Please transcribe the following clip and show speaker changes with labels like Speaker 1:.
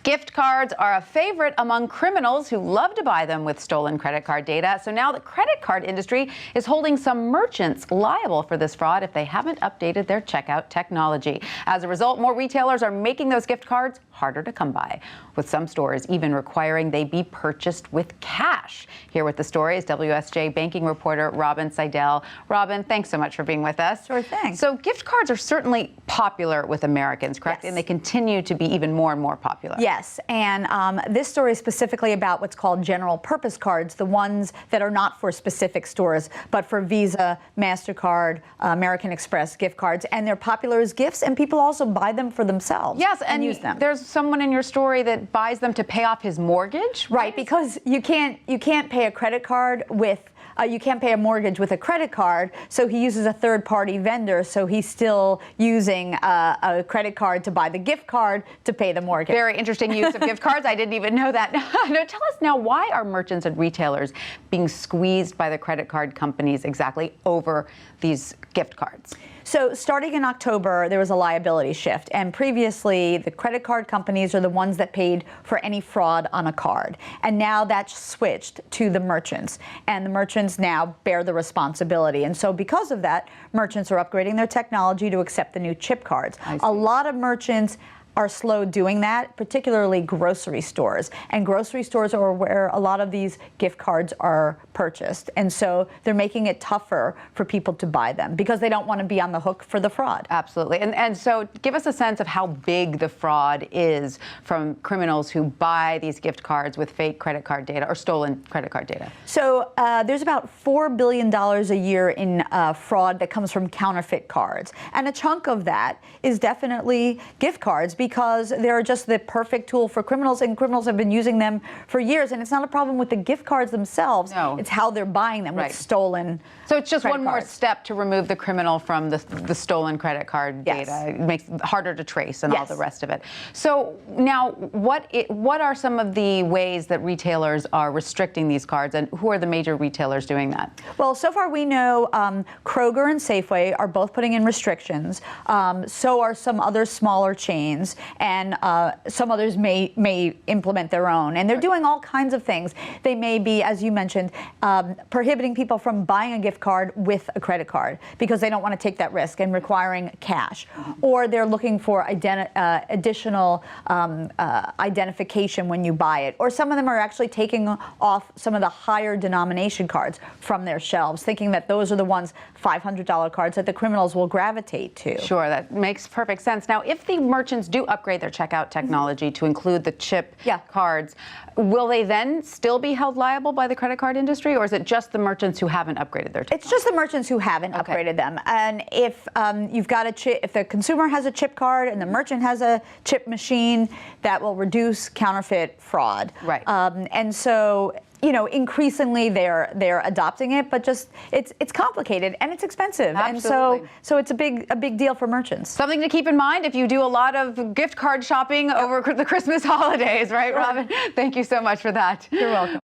Speaker 1: Gift cards are a favorite among criminals who love to buy them with stolen credit card data. So now the credit card industry is holding some merchants liable for this fraud if they haven't updated their checkout technology. As a result, more retailers are making those gift cards harder to come by, with some stores even requiring they be purchased with cash. Here with the story is WSJ banking reporter Robin Sidel. Robin, thanks so much for being with us.
Speaker 2: Sure thing.
Speaker 1: So gift cards are certainly popular with Americans, correct?
Speaker 2: Yes.
Speaker 1: And they continue to be even more and more popular.
Speaker 2: Yes, and this story is specifically about what's called general purpose cards, the ones that are not for specific stores, but for Visa, MasterCard, American Express gift cards, and they're popular as gifts, and people also buy them for themselves.
Speaker 1: Yes,
Speaker 2: and use them.
Speaker 1: There's someone in your story that buys them to pay off his mortgage?
Speaker 2: Right, because you can't pay a credit card with you can't pay a mortgage with a credit card, so he uses a third-party vendor, so he's still using a credit card to buy the gift card to pay the mortgage.
Speaker 1: Very interesting use of gift cards. I didn't even know that. Now, tell us now, why are merchants and retailers being squeezed by the credit card companies exactly over these gift cards?
Speaker 2: So starting in October, there was a liability shift, and previously the credit card companies are the ones that paid for any fraud on a card. And now that's switched to the merchants, and the merchants now bear the responsibility. And so because of that, merchants are upgrading their technology to accept the new chip cards. A lot of merchants are slow doing that, particularly grocery stores. And grocery stores are where a lot of these gift cards are purchased. And so they're making it tougher for people to buy them because they don't want to be on the hook for the fraud.
Speaker 1: Absolutely. And so give us a sense of how big the fraud is from criminals who buy these gift cards with fake credit card data or stolen credit card data.
Speaker 2: So there's about $4 billion a year in fraud that comes from counterfeit cards. And a chunk of that is definitely gift cards, because they're just the perfect tool for criminals, and criminals have been using them for years. And it's not a problem with the gift cards themselves.
Speaker 1: No.
Speaker 2: It's how they're buying them with stolen
Speaker 1: So it's just one more
Speaker 2: cards.
Speaker 1: step to remove the criminal from the stolen credit card data. It makes it harder to trace and all the rest of it. So now, what are some of the ways that retailers are restricting these cards, and who are the major retailers doing that?
Speaker 2: Well, so far we know Kroger and Safeway are both putting in restrictions. So are some other smaller chains, and some others may implement their own. And they're doing all kinds of things. They may be, as you mentioned, prohibiting people from buying a gift card with a credit card because they don't want to take that risk, and requiring cash. Or they're looking for additional identification when you buy it. Or some of them are actually taking off some of the higher denomination cards from their shelves, thinking that those are the ones, $500 cards, that the criminals will gravitate to.
Speaker 1: Sure, that makes perfect sense. Now, if the merchants do upgrade their checkout technology to include the chip cards, will they then still be held liable by the credit card industry, or is it just the merchants who haven't upgraded their technology?
Speaker 2: It's just the merchants who haven't upgraded them. And if you've got a chip, if the consumer has a chip card and the merchant has a chip machine, that will reduce counterfeit fraud.
Speaker 1: Right.
Speaker 2: And so, you know, increasingly they're adopting it, but just it's complicated and it's expensive.
Speaker 1: Absolutely.
Speaker 2: And so it's a big deal for merchants.
Speaker 1: Something to keep in mind if you do a lot of gift card shopping over the Christmas holidays, right, Robin? Thank you so much for that.
Speaker 2: You're welcome.